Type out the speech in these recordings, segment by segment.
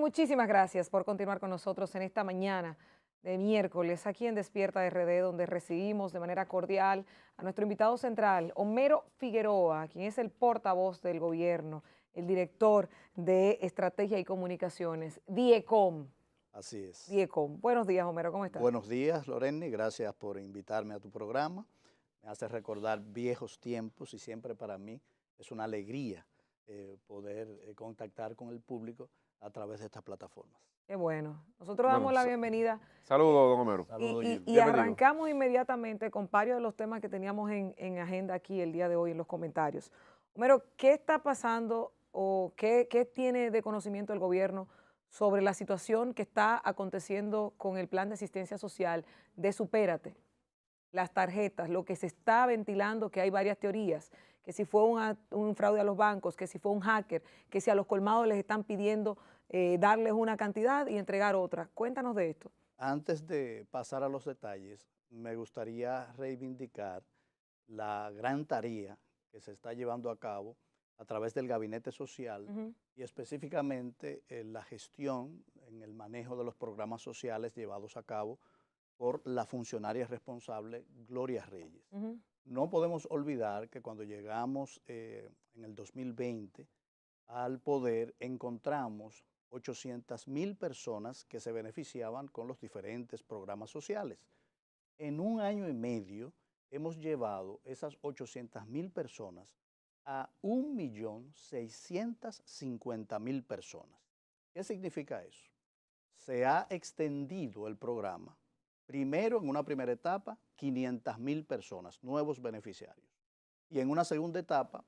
muchísimas gracias por continuar con nosotros en esta mañana de miércoles aquí en Despierta RD, donde recibimos de manera cordial a nuestro invitado central, Homero Figueroa, quien es el portavoz del gobierno, el director de Estrategia y Comunicaciones, DIECOM. Así es. DIECOM. Buenos días, Homero, ¿cómo estás? Buenos días, Loreni. Gracias por invitarme a tu programa. Me hace recordar viejos tiempos y siempre para mí es una alegría poder contactar con el público a través de estas plataformas. Qué bueno. Nosotros Bueno, damos la bienvenida saludos, don Homero. Saludos, Gilbert. y Bienvenido. arrancamos inmediatamente con varios de los temas que teníamos en agenda aquí el día de hoy en los comentarios. Homero, ¿qué está pasando o qué tiene de conocimiento el gobierno sobre la situación que está aconteciendo con el plan de asistencia social de Supérate? Las tarjetas, lo que se está ventilando, que hay varias teorías, que si fue un fraude a los bancos, que si fue un hacker, que si a los colmados les están pidiendo darles una cantidad y entregar otra. Cuéntanos de esto. Antes de pasar a los detalles, me gustaría reivindicar la gran tarea que se está llevando a cabo a través del Gabinete Social y específicamente la gestión en el manejo de los programas sociales llevados a cabo por la funcionaria responsable Gloria Reyes. No podemos olvidar que cuando llegamos en el 2020 al poder encontramos 800.000 personas que se beneficiaban con los diferentes programas sociales. En un año y medio hemos llevado esas 800.000 personas a 1.650.000 personas. ¿Qué significa eso? Se ha extendido el programa. Primero, en una primera etapa, 500.000 personas, nuevos beneficiarios. Y en una segunda etapa,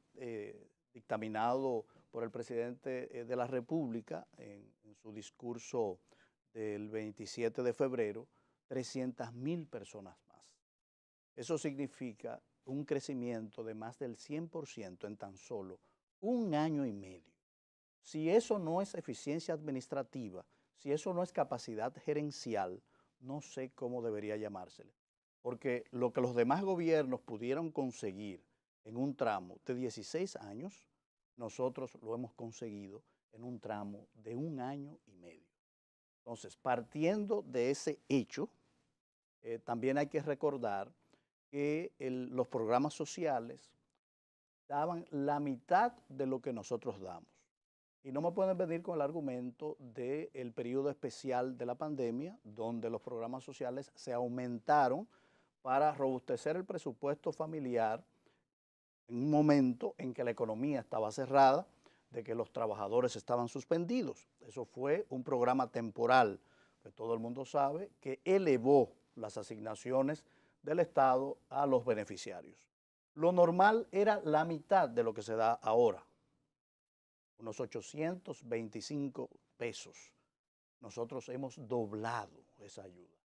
dictaminado por el presidente de la República en su discurso del 27 de febrero, 300.000 personas más. Eso significa un crecimiento de más del 100% en tan solo un año y medio. Si eso no es eficiencia administrativa, si eso no es capacidad gerencial, no sé cómo debería llamársele. Porque lo que los demás gobiernos pudieron conseguir en un tramo de 16 años, nosotros lo hemos conseguido en un tramo de un año y medio. Entonces, partiendo de ese hecho, también hay que recordar que los programas sociales daban la mitad de lo que nosotros damos. Y no me pueden venir con el argumento del periodo especial de la pandemia, donde los programas sociales se aumentaron para robustecer el presupuesto familiar en un momento en que la economía estaba cerrada, de que los trabajadores estaban suspendidos. Eso fue un programa temporal, que todo el mundo sabe, que elevó las asignaciones del Estado a los beneficiarios. Lo normal era la mitad de lo que se da ahora, unos 825 pesos. Nosotros hemos doblado esa ayuda.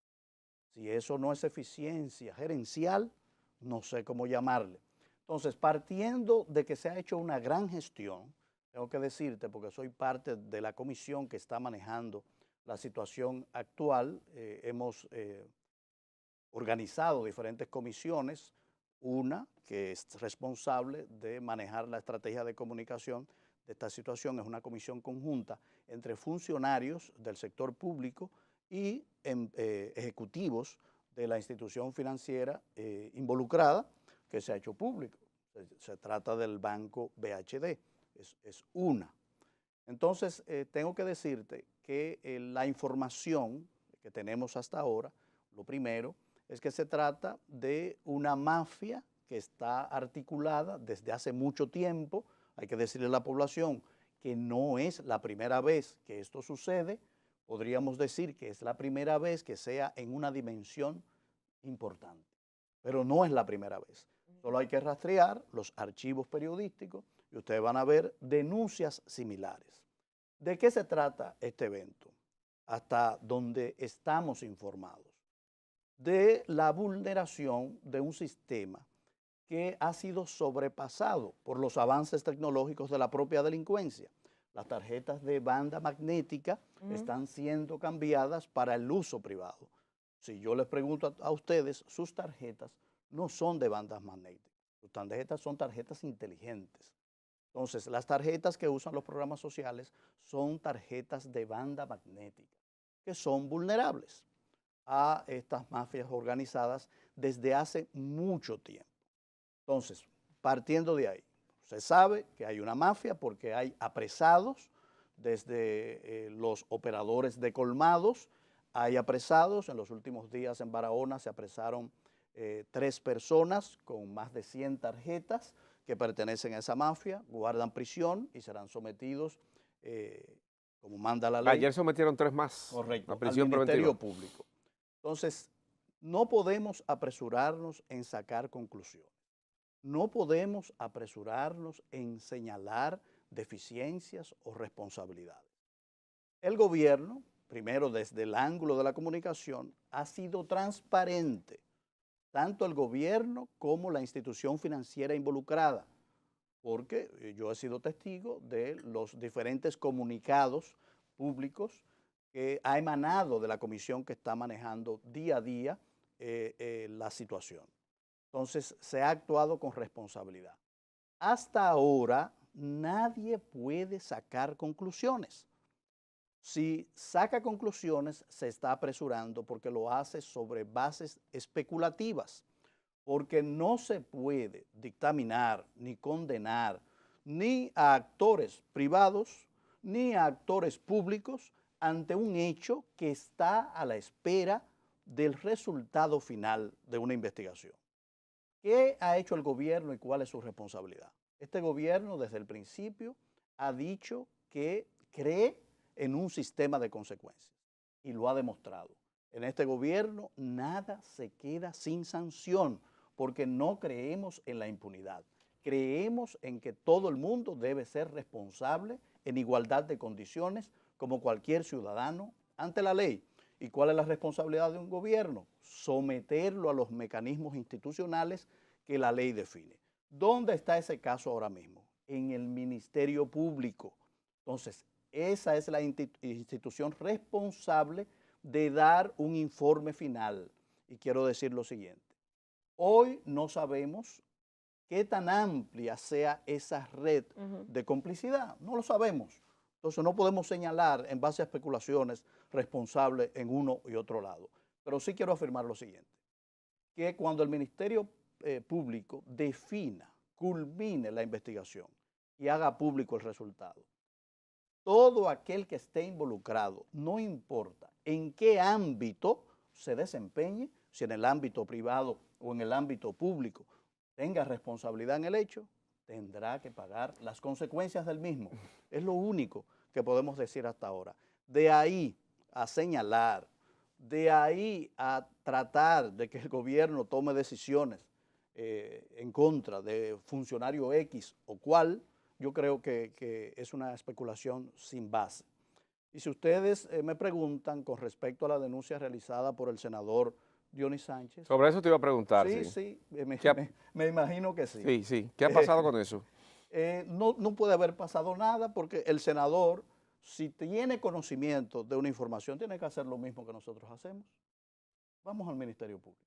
Si eso no es eficiencia gerencial, no sé cómo llamarle. Entonces, partiendo de que se ha hecho una gran gestión, tengo que decirte, porque soy parte de la comisión que está manejando la situación actual, hemos organizado diferentes comisiones, una que es responsable de manejar la estrategia de comunicación de esta situación, es una comisión conjunta entre funcionarios del sector público y ejecutivos de la institución financiera involucrada, que se ha hecho público. Se trata del banco BHD, es una. Entonces, tengo que decirte que la información que tenemos hasta ahora, lo primero, es que se trata de una mafia que está articulada desde hace mucho tiempo. Hay que decirle a la población que no es la primera vez que esto sucede. Podríamos decir que es la primera vez que sea en una dimensión importante, pero no es la primera vez. Solo hay que rastrear los archivos periodísticos y ustedes van a ver denuncias similares. ¿De qué se trata este evento? Hasta donde estamos informados. De la vulneración de un sistema que ha sido sobrepasado por los avances tecnológicos de la propia delincuencia. Las tarjetas de banda magnética están siendo cambiadas para el uso privado. Si yo les pregunto a ustedes, sus tarjetas no son de bandas magnéticas. Sus tarjetas son tarjetas inteligentes. Entonces, las tarjetas que usan los programas sociales son tarjetas de banda magnética, que son vulnerables a estas mafias organizadas desde hace mucho tiempo. Entonces, partiendo de ahí, se sabe que hay una mafia porque hay apresados desde los operadores de colmados, hay apresados, en los últimos días en Barahona se apresaron 3 personas con más de 100 tarjetas que pertenecen a esa mafia, guardan prisión y serán sometidos, como manda la ley. Ayer sometieron 3 más Correcto, a prisión al Ministerio preventiva. Público. Entonces, no podemos apresurarnos en sacar conclusiones. No podemos apresurarnos en señalar deficiencias o responsabilidades. El gobierno, primero desde el ángulo de la comunicación, ha sido transparente, tanto el gobierno como la institución financiera involucrada, porque yo he sido testigo de los diferentes comunicados públicos que ha emanado de la comisión que está manejando día a día la situación. Entonces, se ha actuado con responsabilidad. Hasta ahora, nadie puede sacar conclusiones. Si saca conclusiones, se está apresurando porque lo hace sobre bases especulativas, porque no se puede dictaminar ni condenar ni a actores privados ni a actores públicos ante un hecho que está a la espera del resultado final de una investigación. ¿Qué ha hecho el gobierno y cuál es su responsabilidad? Este gobierno desde el principio ha dicho que cree en un sistema de consecuencias y lo ha demostrado. En este gobierno nada se queda sin sanción porque no creemos en la impunidad. Creemos en que todo el mundo debe ser responsable en igualdad de condiciones como cualquier ciudadano ante la ley. ¿Y cuál es la responsabilidad de un gobierno? Someterlo a los mecanismos institucionales que la ley define. ¿Dónde está ese caso ahora mismo? En el Ministerio Público. Entonces, esa es la institución responsable de dar un informe final. Y quiero decir lo siguiente. Hoy no sabemos qué tan amplia sea esa red de complicidad. No lo sabemos. Entonces no podemos señalar en base a especulaciones responsables en uno y otro lado. Pero sí quiero afirmar lo siguiente, que cuando el Ministerio Público defina, culmine la investigación y haga público el resultado, todo aquel que esté involucrado, no importa en qué ámbito se desempeñe, si en el ámbito privado o en el ámbito público, tenga responsabilidad en el hecho, tendrá que pagar las consecuencias del mismo. Es lo único que podemos decir hasta ahora. De ahí a señalar, de ahí a tratar de que el gobierno tome decisiones en contra de funcionario X o cual, yo creo que es una especulación sin base. Y si ustedes me preguntan con respecto a la denuncia realizada por el senador Dionis Sánchez. Sobre eso te iba a preguntar. Sí, me imagino que sí. Sí, sí. ¿Qué ha pasado con eso? No puede haber pasado nada porque el senador, si tiene conocimiento de una información, tiene que hacer lo mismo que nosotros hacemos. Vamos al Ministerio Público.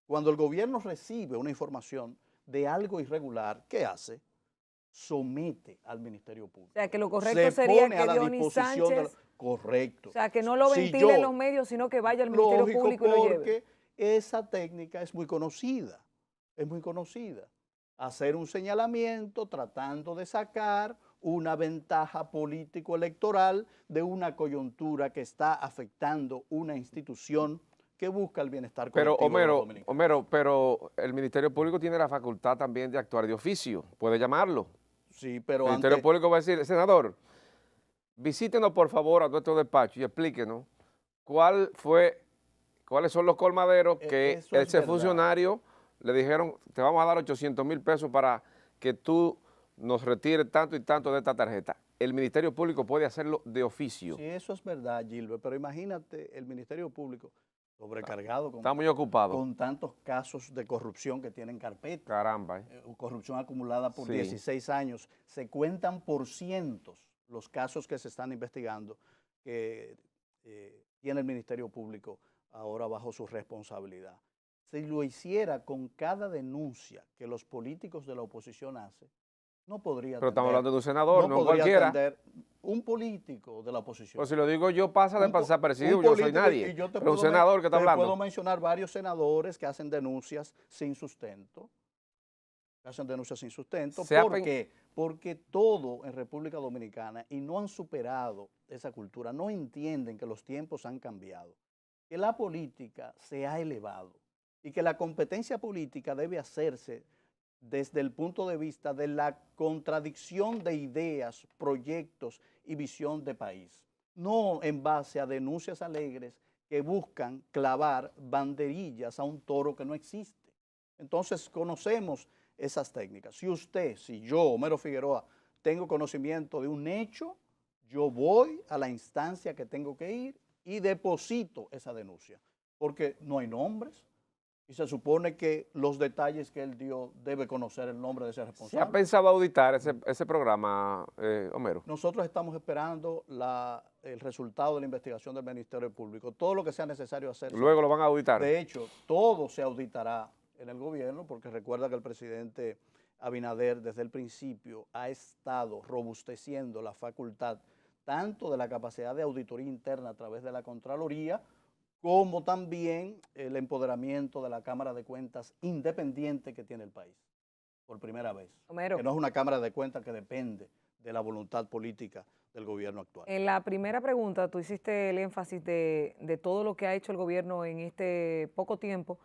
Cuando el gobierno recibe una información de algo irregular, ¿qué hace? Somete al Ministerio Público. O sea, que lo correcto sería que Dionis Sánchez... Correcto. O sea, que no lo ventile en los medios, sino que vaya al Ministerio Público y lo lleve. Porque esa técnica es muy conocida, Hacer un señalamiento tratando de sacar una ventaja político-electoral de una coyuntura que está afectando una institución que busca el bienestar colectivo de los dominicanos. Homero, pero el Ministerio Público tiene la facultad también de actuar de oficio, puede llamarlo. Sí, pero el Ministerio Público va a decir, senador, visítenos por favor a nuestro despacho y explíquenos cuáles son los colmaderos que ese funcionario le dijeron, te vamos a dar 800,000 pesos para que tú nos retires tanto y tanto de esta tarjeta. El Ministerio Público puede hacerlo de oficio. Sí, eso es verdad, Gilbert, pero imagínate el Ministerio Público sobrecargado está muy ocupado con tantos casos de corrupción que tienen carpeta. Caramba. Corrupción acumulada por 16 años. Se cuentan por cientos los casos que se están investigando que tiene el Ministerio Público ahora bajo su responsabilidad. Si lo hiciera con cada denuncia que los políticos de la oposición hacen, no podría Pero estamos atender, hablando de un senador, no podría cualquiera. atender un político de la oposición. Pues si lo digo yo, pasa de desapercibido, Un yo no soy político, nadie. y yo Pero un senador que está te puedo hablando. mencionar varios senadores que hacen denuncias sin sustento. Que hacen denuncias sin sustento. ¿Por qué? Porque todo en República Dominicana, y no han superado esa cultura, no entienden que los tiempos han cambiado, que la política se ha elevado y que la competencia política debe hacerse desde el punto de vista de la contradicción de ideas, proyectos y visión de país, no en base a denuncias alegres que buscan clavar banderillas a un toro que no existe. Entonces conocemos esas técnicas. Si usted, si yo, Homero Figueroa, tengo conocimiento de un hecho, yo voy a la instancia que tengo que ir y deposito esa denuncia, porque no hay nombres, y se supone que los detalles que él dio debe conocer el nombre de ese responsable. ¿Se ha pensado auditar ese programa, Homero? Nosotros estamos esperando el resultado de la investigación del Ministerio Público. Todo lo que sea necesario hacer. Luego lo van a auditar. De hecho, todo se auditará en el gobierno, porque recuerda que el presidente Abinader desde el principio ha estado robusteciendo la facultad tanto de la capacidad de auditoría interna a través de la Contraloría, como también el empoderamiento de la Cámara de Cuentas independiente que tiene el país, por primera vez. Homero, que no es una Cámara de Cuentas que depende de la voluntad política del gobierno actual. en la primera pregunta tú hiciste el énfasis de todo lo que ha hecho el gobierno en este poco tiempo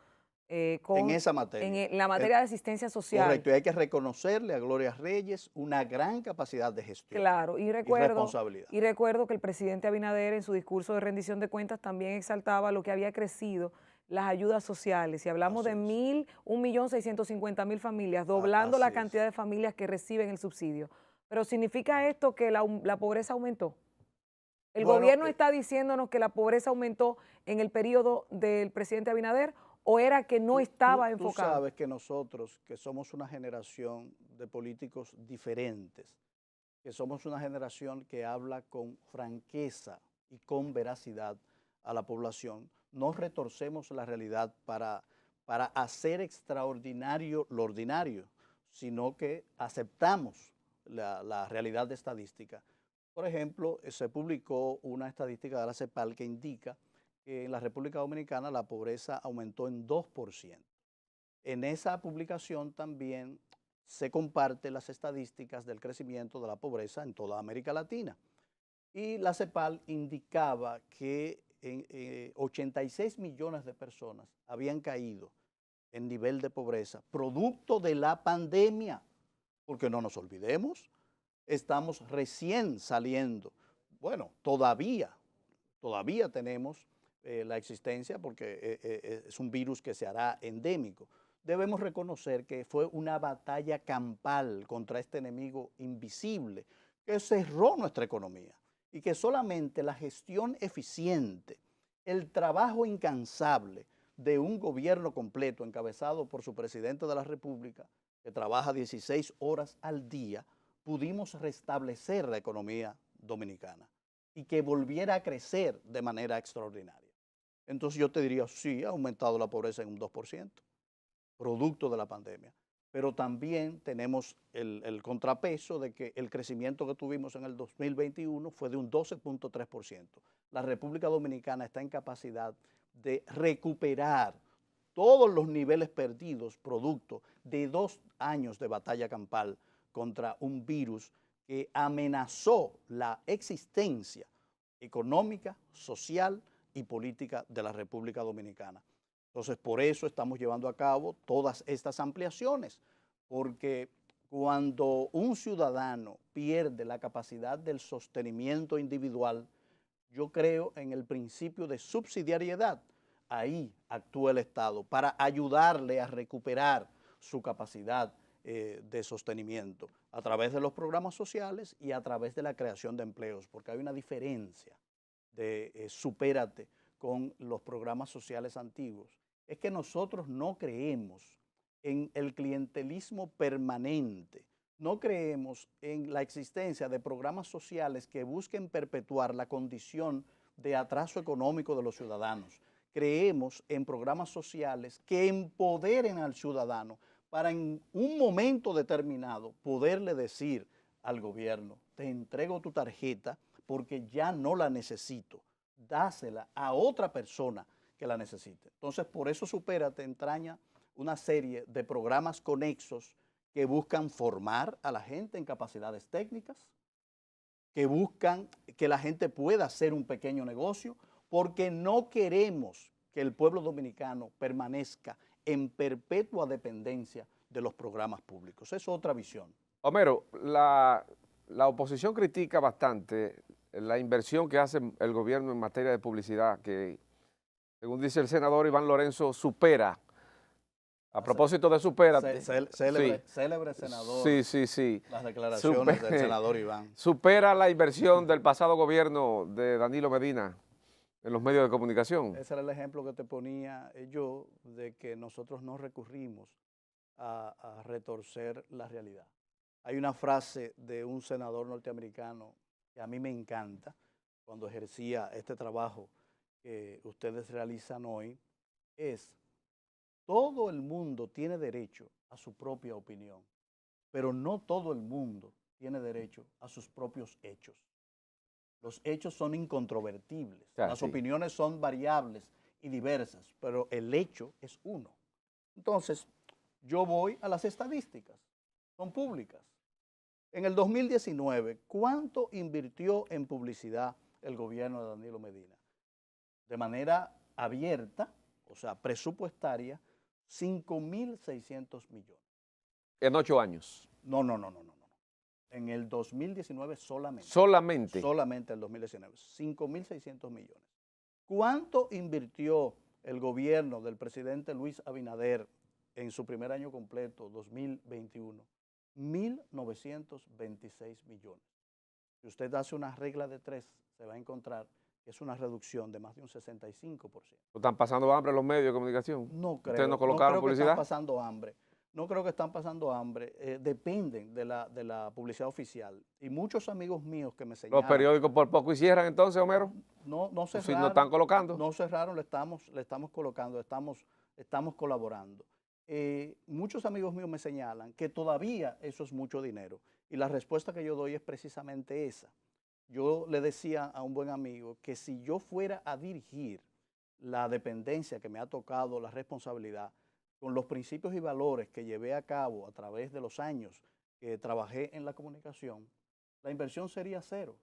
en esa materia. En la materia de asistencia social. Correcto, y hay que reconocerle a Gloria Reyes una gran capacidad de gestión. Claro, y responsabilidad. Y recuerdo que el presidente Abinader en su discurso de rendición de cuentas también exaltaba lo que había crecido las ayudas sociales. Y hablamos de 1.650.000 familias, doblando la cantidad de familias que reciben el subsidio. Pero ¿significa esto que la pobreza aumentó? ¿El gobierno está diciéndonos que la pobreza aumentó en el periodo del presidente Abinader o era que no estaba enfocado? Tú sabes que nosotros, que somos una generación de políticos diferentes, que somos una generación que habla con franqueza y con veracidad a la población, no retorcemos la realidad para hacer extraordinario lo ordinario, sino que aceptamos la realidad estadística. Por ejemplo, se publicó una estadística de la CEPAL que indica que en la República Dominicana la pobreza aumentó en 2%. En esa publicación también se comparten las estadísticas del crecimiento de la pobreza en toda América Latina. Y la CEPAL indicaba que 86 millones de personas habían caído en nivel de pobreza, producto de la pandemia, porque no nos olvidemos, estamos recién saliendo. Bueno, todavía tenemos la existencia porque es un virus que se hará endémico. Debemos reconocer que fue una batalla campal contra este enemigo invisible que cerró nuestra economía y que solamente la gestión eficiente, el trabajo incansable de un gobierno completo encabezado por su presidente de la República, que trabaja 16 horas al día, pudimos restablecer la economía dominicana y que volviera a crecer de manera extraordinaria. Entonces yo te diría, sí, ha aumentado la pobreza en un 2%, producto de la pandemia. Pero también tenemos el contrapeso de que el crecimiento que tuvimos en el 2021 fue de un 12.3%. La República Dominicana está en capacidad de recuperar todos los niveles perdidos producto de 2 años de batalla campal contra un virus que amenazó la existencia económica, social y política de la República Dominicana. Entonces, por eso estamos llevando a cabo todas estas ampliaciones, porque cuando un ciudadano pierde la capacidad del sostenimiento individual, yo creo en el principio de subsidiariedad. Ahí actúa el Estado para ayudarle a recuperar su capacidad de sostenimiento a través de los programas sociales y a través de la creación de empleos, porque hay una diferencia de supérate con los programas sociales antiguos. Es que nosotros no creemos en el clientelismo permanente, no creemos en la existencia de programas sociales que busquen perpetuar la condición de atraso económico de los ciudadanos. Creemos en programas sociales que empoderen al ciudadano para en un momento determinado poderle decir al gobierno, te entrego tu tarjeta porque ya no la necesito, dásela a otra persona que la necesite. Entonces, por eso Supérate entraña una serie de programas conexos que buscan formar a la gente en capacidades técnicas, que buscan que la gente pueda hacer un pequeño negocio, porque no queremos que el pueblo dominicano permanezca en perpetua dependencia de los programas públicos. Es otra visión. Homero, la oposición critica bastante la inversión que hace el gobierno en materia de publicidad, que según dice el senador Iván Lorenzo, supera. A propósito de Supérate. Célebre senador. Sí. Las declaraciones del senador Iván. Supera la inversión del pasado gobierno de Danilo Medina en los medios de comunicación. Ese era el ejemplo que te ponía yo de que nosotros no recurrimos a retorcer la realidad. Hay una frase de un senador norteamericano que a mí me encanta cuando ejercía este trabajo que ustedes realizan hoy, es: todo el mundo tiene derecho a su propia opinión, pero no todo el mundo tiene derecho a sus propios hechos. Los hechos son incontrovertibles, las opiniones son variables y diversas, pero el hecho es uno. Entonces, yo voy a las estadísticas, son públicas. En el 2019, ¿cuánto invirtió en publicidad el gobierno de Danilo Medina? De manera abierta, o sea, presupuestaria, 5.600 millones. En 8 años. No. En el 2019 solamente. Solamente el 2019. 5.600 millones. ¿Cuánto invirtió el gobierno del presidente Luis Abinader en su primer año completo, 2021? 1.926 millones. Si usted hace una regla de 3, se va a encontrar que es una reducción de más de un 65%. ¿Están pasando hambre los medios de comunicación? No creo. ¿Ustedes no colocaron publicidad? Que están pasando hambre. No creo que están pasando hambre. Dependen de la publicidad oficial. Y muchos amigos míos que me señalan... ¿Los periódicos por poco y cierran entonces, Homero? No cerraron. Si no están colocando. No cerraron, le estamos colocando, estamos colaborando. Muchos amigos míos me señalan que todavía eso es mucho dinero. Y la respuesta que yo doy es precisamente esa. Yo le decía a un buen amigo que si yo fuera a dirigir la dependencia que me ha tocado, la responsabilidad, con los principios y valores que llevé a cabo a través de los años que trabajé en la comunicación, la inversión sería cero.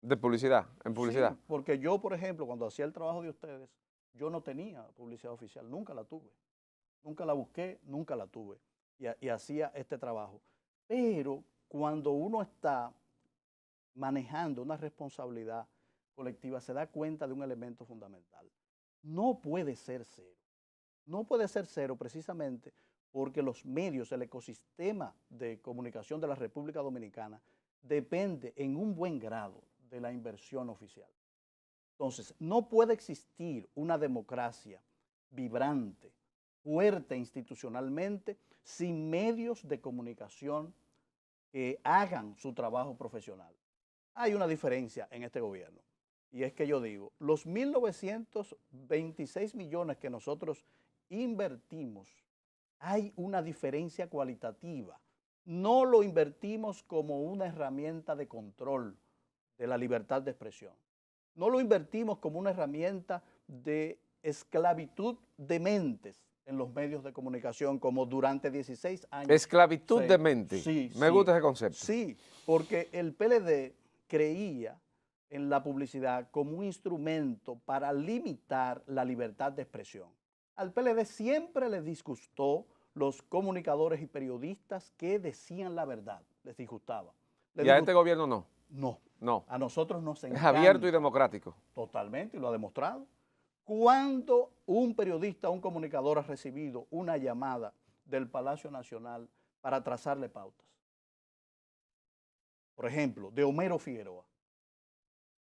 ¿De publicidad? ¿En publicidad? Sí, porque yo, por ejemplo, cuando hacía el trabajo de ustedes, yo no tenía publicidad oficial, nunca la tuve. Nunca la busqué, nunca la tuve. Y hacía este trabajo. Pero cuando uno está manejando una responsabilidad colectiva, se da cuenta de un elemento fundamental. No puede ser cero. No puede ser cero precisamente porque los medios, el ecosistema de comunicación de la República Dominicana depende en un buen grado de la inversión oficial. Entonces, no puede existir una democracia vibrante, fuerte institucionalmente, sin medios de comunicación que hagan su trabajo profesional. Hay una diferencia en este gobierno, y es que yo digo, los 1.926 millones que nosotros invertimos, hay una diferencia cualitativa. No lo invertimos como una herramienta de control de la libertad de expresión. No lo invertimos como una herramienta de esclavitud de mentes en los medios de comunicación, como durante 16 años. ¿Esclavitud de mente? Sí. Me gusta ese concepto. Sí, porque el PLD creía en la publicidad como un instrumento para limitar la libertad de expresión. Al PLD siempre le disgustó los comunicadores y periodistas que decían la verdad, les disgustaba. ¿Y a este gobierno no? No. A nosotros nos encanta. Es abierto y democrático. Totalmente, y lo ha demostrado. Cuando un periodista, un comunicador ha recibido una llamada del Palacio Nacional para trazarle pautas. Por ejemplo, de Homero Figueroa.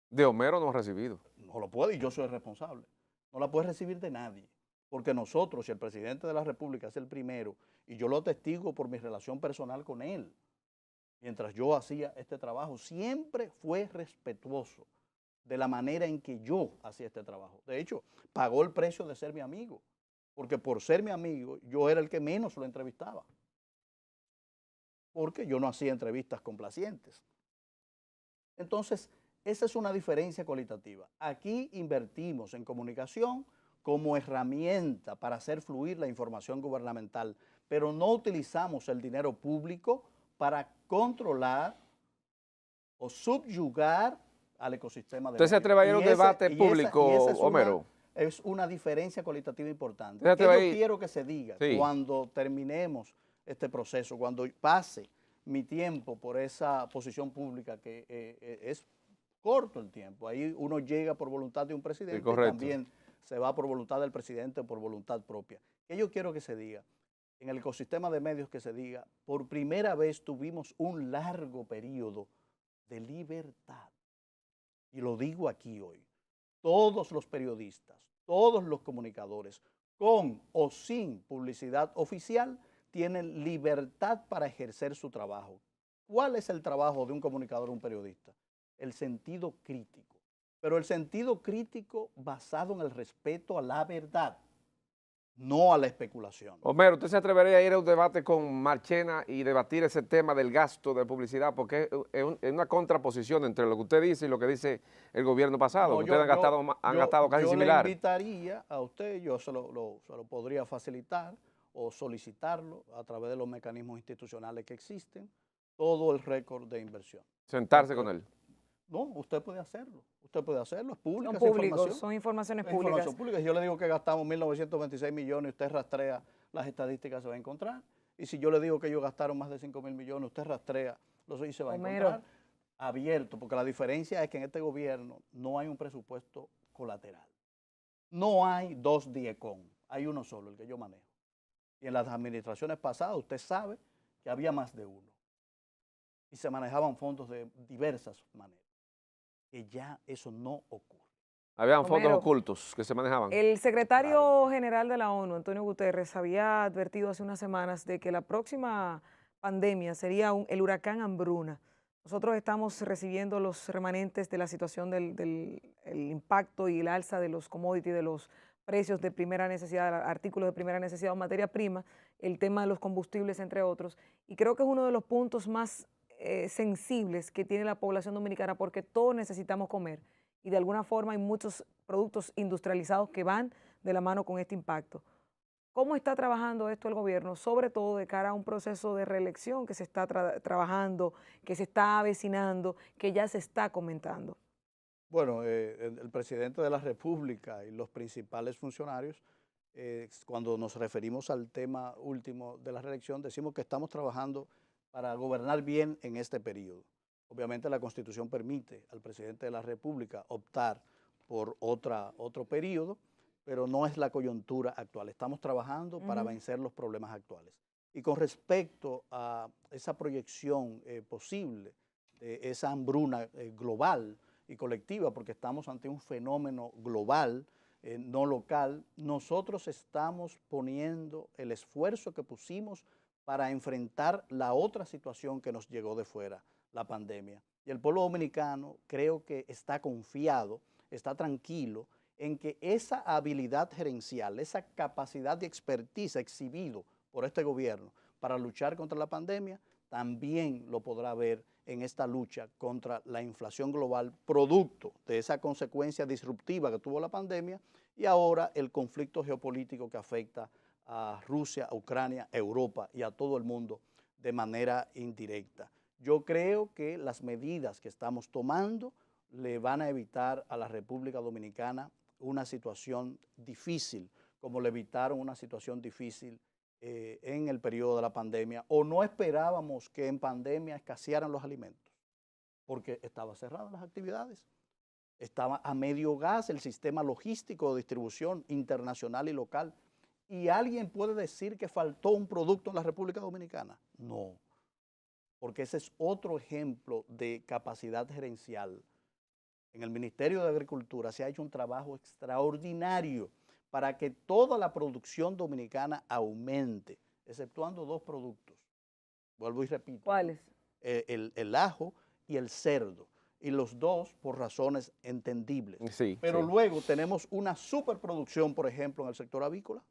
De Homero no ha recibido. No lo puede y yo soy el responsable. No la puede recibir de nadie. Porque nosotros, si el presidente de la República es el primero, y yo lo atestigo por mi relación personal con él, mientras yo hacía este trabajo, siempre fue respetuoso de la manera en que yo hacía este trabajo. De hecho, pagó el precio de ser mi amigo. porque por ser mi amigo, yo era el que menos lo entrevistaba, porque yo no hacía entrevistas complacientes. Entonces, esa es una diferencia cualitativa. Aquí invertimos en comunicación como herramienta para hacer fluir la información gubernamental, pero no utilizamos el dinero público para controlar o subyugar al ecosistema de ¿Usted se medios. atreve a ir a un debate público, Homero? Es una diferencia cualitativa importante. ¿Usted se Que atreve a yo ir? quiero que se diga Sí. cuando terminemos este proceso, cuando pase mi tiempo por esa posición pública, que es corto el tiempo. Ahí uno llega por voluntad de un presidente, Sí, correcto. y también se va por voluntad del presidente o por voluntad propia. Que yo quiero que se diga, en el ecosistema de medios, que se diga, por primera vez tuvimos un largo periodo de libertad. Y lo digo aquí hoy. Todos los periodistas, todos los comunicadores, con o sin publicidad oficial, tienen libertad para ejercer su trabajo. ¿Cuál es el trabajo de un comunicador o un periodista? El sentido crítico, pero el sentido crítico basado en el respeto a la verdad, no a la especulación. Homero, ¿usted se atrevería a ir a un debate con Marchena y debatir ese tema del gasto de publicidad? Porque es una contraposición entre lo que usted dice y lo que dice el gobierno pasado. No, Ustedes han gastado casi yo similar. le invitaría a usted, yo se lo podría facilitar o solicitarlo a través de los mecanismos institucionales que existen, todo el récord de inversión. Sentarse con él. No, usted puede hacerlo, es pública Son esa públicos, información. son informaciones Es públicas. información pública. Si yo le digo que gastamos 1.926 millones, usted rastrea las estadísticas, se va a encontrar. Y si yo le digo que ellos gastaron más de 5.000 millones, usted rastrea y se va a Homero. encontrar abierto, porque la diferencia es que en este gobierno no hay un presupuesto colateral. No hay dos DIECON, hay uno solo, el que yo manejo. Y en las administraciones pasadas usted sabe que había más de uno. Y se manejaban fondos de diversas maneras. Que ya eso no ocurre. Habían fondos Homero, ocultos que se manejaban. El secretario general de la ONU, Antonio Guterres, había advertido hace unas semanas de que la próxima pandemia sería el huracán Hambruna. Nosotros estamos recibiendo los remanentes de la situación del impacto y el alza de los commodities, de los precios de primera necesidad, artículos de primera necesidad o materia prima, el tema de los combustibles, entre otros. Y creo que es uno de los puntos más sensibles que tiene la población dominicana, porque todos necesitamos comer y de alguna forma hay muchos productos industrializados que van de la mano con este impacto. ¿Cómo está trabajando esto el gobierno, sobre todo de cara a un proceso de reelección que se está trabajando, que se está avecinando, que ya se está comentando? Bueno, el presidente de la República y los principales funcionarios, cuando nos referimos al tema último de la reelección, decimos que estamos trabajando para gobernar bien en este periodo. Obviamente la Constitución permite al presidente de la República optar por otro periodo, pero no es la coyuntura actual. Estamos trabajando para vencer los problemas actuales. Y con respecto a esa proyección posible, esa hambruna global y colectiva, porque estamos ante un fenómeno global, no local, nosotros estamos poniendo el esfuerzo que pusimos para enfrentar la otra situación que nos llegó de fuera, la pandemia. Y el pueblo dominicano creo que está confiado, está tranquilo en que esa habilidad gerencial, esa capacidad de expertise exhibido por este gobierno para luchar contra la pandemia, también lo podrá ver en esta lucha contra la inflación global, producto de esa consecuencia disruptiva que tuvo la pandemia y ahora el conflicto geopolítico que afecta a Rusia, a Ucrania, a Europa y a todo el mundo de manera indirecta. Yo creo que las medidas que estamos tomando le van a evitar a la República Dominicana una situación difícil, como le evitaron una situación difícil en el periodo de la pandemia, o no esperábamos que en pandemia escasearan los alimentos, porque estaban cerradas las actividades, estaba a medio gas el sistema logístico de distribución internacional y local. ¿Y alguien puede decir que faltó un producto en la República Dominicana? No, porque ese es otro ejemplo de capacidad gerencial. En el Ministerio de Agricultura se ha hecho un trabajo extraordinario para que toda la producción dominicana aumente, exceptuando dos productos. Vuelvo y repito. ¿Cuáles? El ajo y el cerdo. Y los dos por razones entendibles. Sí, Pero sí. luego tenemos una superproducción, por ejemplo, en el sector avícola.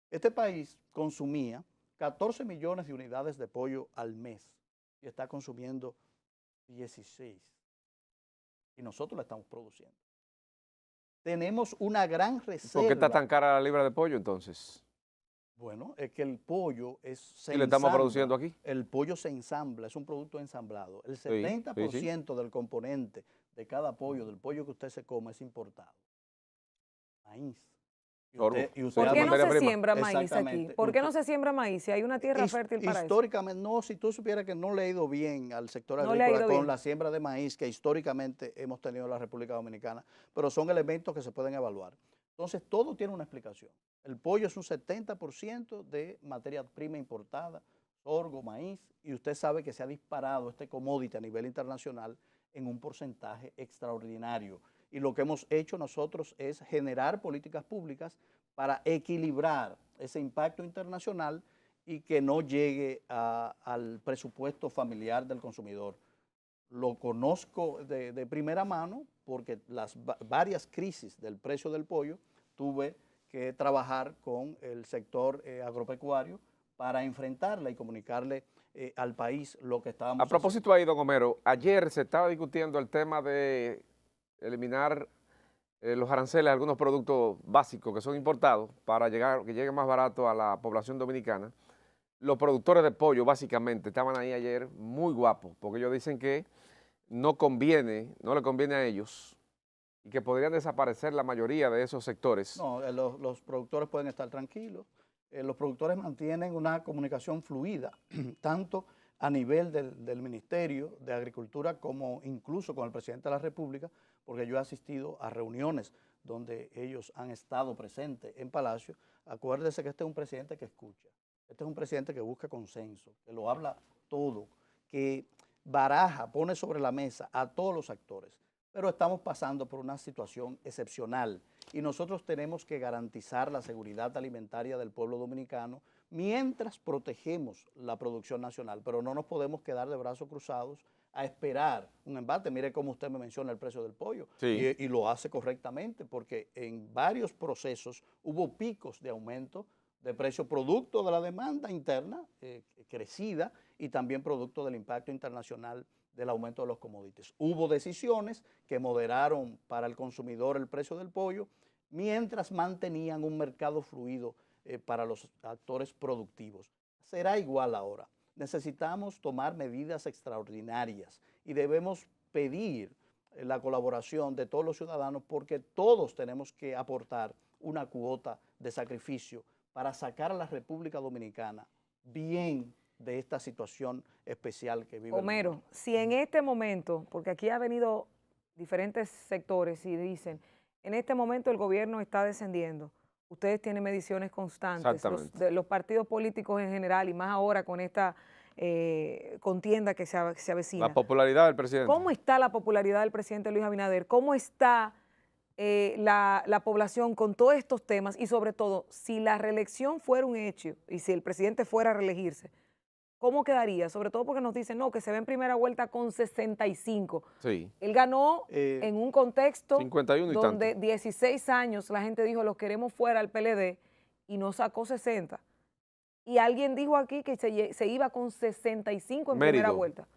Este país consumía 14 millones de unidades de pollo al mes y está consumiendo 16. Y nosotros la estamos produciendo. Tenemos una gran reserva. ¿Por qué está tan cara la libra de pollo entonces? Bueno, es que el pollo se ¿Y le estamos ensambla. produciendo aquí? El pollo se ensambla, es un producto ensamblado. El Sí, 70% del componente de cada pollo, del pollo que usted se come, es importado. Maíz. Sorgo. ¿Por qué no materia se prima. siembra maíz aquí? Exactamente. ¿Por qué no se siembra maíz si hay una tierra fértil para eso? Históricamente, no, si tú supieras que no le ha ido bien al sector No le ha agrícola ido con bien. la siembra de maíz que históricamente hemos tenido en la República Dominicana, pero son elementos que se pueden evaluar. Entonces, todo tiene una explicación. El pollo es un 70% de materia prima importada, sorgo, maíz, y usted sabe que se ha disparado este commodity a nivel internacional en un porcentaje extraordinario. Y lo que hemos hecho nosotros es generar políticas públicas para equilibrar ese impacto internacional y que no llegue al presupuesto familiar del consumidor. Lo conozco de primera mano porque las varias crisis del precio del pollo tuve que trabajar con el sector agropecuario para enfrentarla y comunicarle al país lo que estábamos A propósito ahí, don Homero, ayer se estaba discutiendo el tema de eliminar los aranceles a algunos productos básicos que son importados para que lleguen más barato a la población dominicana. Los productores de pollo básicamente estaban ahí ayer muy guapos porque ellos dicen que no le conviene a ellos y que podrían desaparecer la mayoría de esos sectores. No, los productores pueden estar tranquilos. Los productores mantienen una comunicación fluida, tanto a nivel del Ministerio de Agricultura como incluso con el presidente de la República, porque yo he asistido a reuniones donde ellos han estado presentes en Palacio. Acuérdese que este es un presidente que escucha, este es un presidente que busca consenso, que lo habla todo, que baraja, pone sobre la mesa a todos los actores. Pero estamos pasando por una situación excepcional y nosotros tenemos que garantizar la seguridad alimentaria del pueblo dominicano mientras protegemos la producción nacional, pero no nos podemos quedar de brazos cruzados a esperar un embate. Mire cómo usted me menciona el precio del pollo, Sí. y lo hace correctamente porque en varios procesos hubo picos de aumento de precio producto de la demanda interna crecida y también producto del impacto internacional del aumento de los commodities. Hubo decisiones que moderaron para el consumidor el precio del pollo mientras mantenían un mercado fluido para los actores productivos. Será igual ahora. Necesitamos tomar medidas extraordinarias y debemos pedir la colaboración de todos los ciudadanos porque todos tenemos que aportar una cuota de sacrificio para sacar a la República Dominicana bien de esta situación especial que vive Homero, el mundo. si en este momento, porque aquí ha venido diferentes sectores y dicen, en este momento el gobierno está descendiendo, ustedes tienen mediciones constantes, los partidos políticos en general y más ahora con esta contienda que se avecina. La popularidad del presidente. ¿Cómo está la popularidad del presidente Luis Abinader? ¿Cómo está la población con todos estos temas? Y sobre todo, si la reelección fuera un hecho y si el presidente fuera a reelegirse, ¿cómo quedaría? Sobre todo porque nos dicen, no, que se ve en primera vuelta con 65. Sí. Él ganó en un contexto 51 y donde tanto. 16 años la gente dijo, los queremos fuera al PLD y no sacó 60. Y alguien dijo aquí que se iba con 65 en primera vuelta.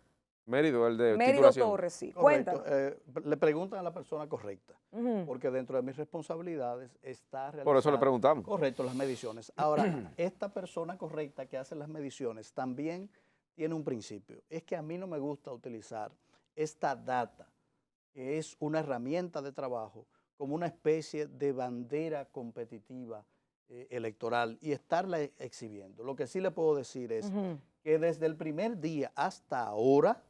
Mérido, el de Mérido titulación. Torres, sí. Correcto. Cuéntanos. Le preguntan a la persona correcta, porque dentro de mis responsabilidades está realizar. Por eso le preguntamos. Correcto, las mediciones. Ahora, esta persona correcta que hace las mediciones también tiene un principio. Es que a mí no me gusta utilizar esta data, que es una herramienta de trabajo, como una especie de bandera competitiva electoral y estarla exhibiendo. Lo que sí le puedo decir es que desde el primer día hasta ahora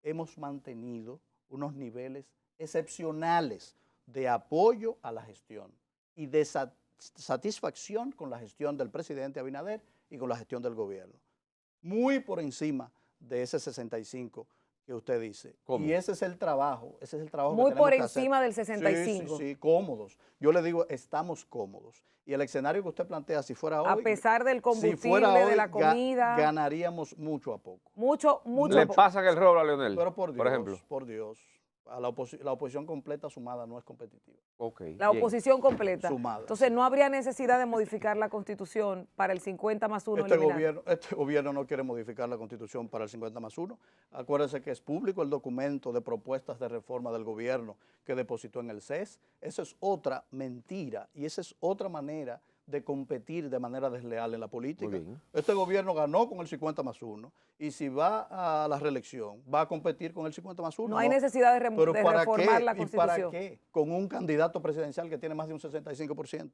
hemos mantenido unos niveles excepcionales de apoyo a la gestión y de satisfacción con la gestión del presidente Abinader y con la gestión del gobierno. Muy por encima de ese 65 que usted dice. ¿Cómo? Y ese es el trabajo. Ese es el trabajo Muy que tenemos por que hacer. encima del 65. Sí, cómodos. Yo le digo, estamos cómodos. Y el escenario que usted plantea, si fuera hoy, A pesar del combustible, si fuera hoy, de la comida. Ganaríamos mucho a poco. Mucho ¿Le a poco. pasan el rolo a Leonel? Pero por Dios, por ejemplo. por Dios. La oposición completa sumada no es competitiva. Okay, la oposición completa. Sumada. Entonces, no habría necesidad de modificar la Constitución para el 50+1 Este gobierno no quiere modificar la Constitución para el 50+1. Acuérdense que es público el documento de propuestas de reforma del gobierno que depositó en el CES. Esa es otra mentira y esa es otra manera de competir de manera desleal en la política. Este gobierno ganó con el 50+1 y si va a la reelección va a competir con el 50+1. No hay necesidad de reformar la Constitución. ¿Y para qué? Con un candidato presidencial que tiene más de un 65%.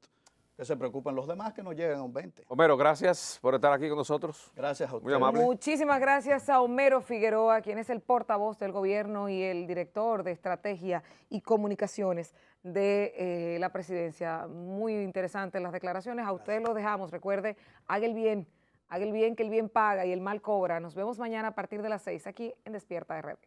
Que se preocupen los demás que no lleguen a un 20%. Homero, gracias por estar aquí con nosotros. Gracias a usted. Muy amable. Muchísimas gracias a Homero Figueroa, quien es el portavoz del gobierno y el director de estrategia y comunicaciones de la presidencia. Muy interesantes las declaraciones. A usted lo dejamos. Recuerde, haga el bien que el bien paga y el mal cobra. Nos vemos mañana a partir de las 6 aquí en Despierta RD.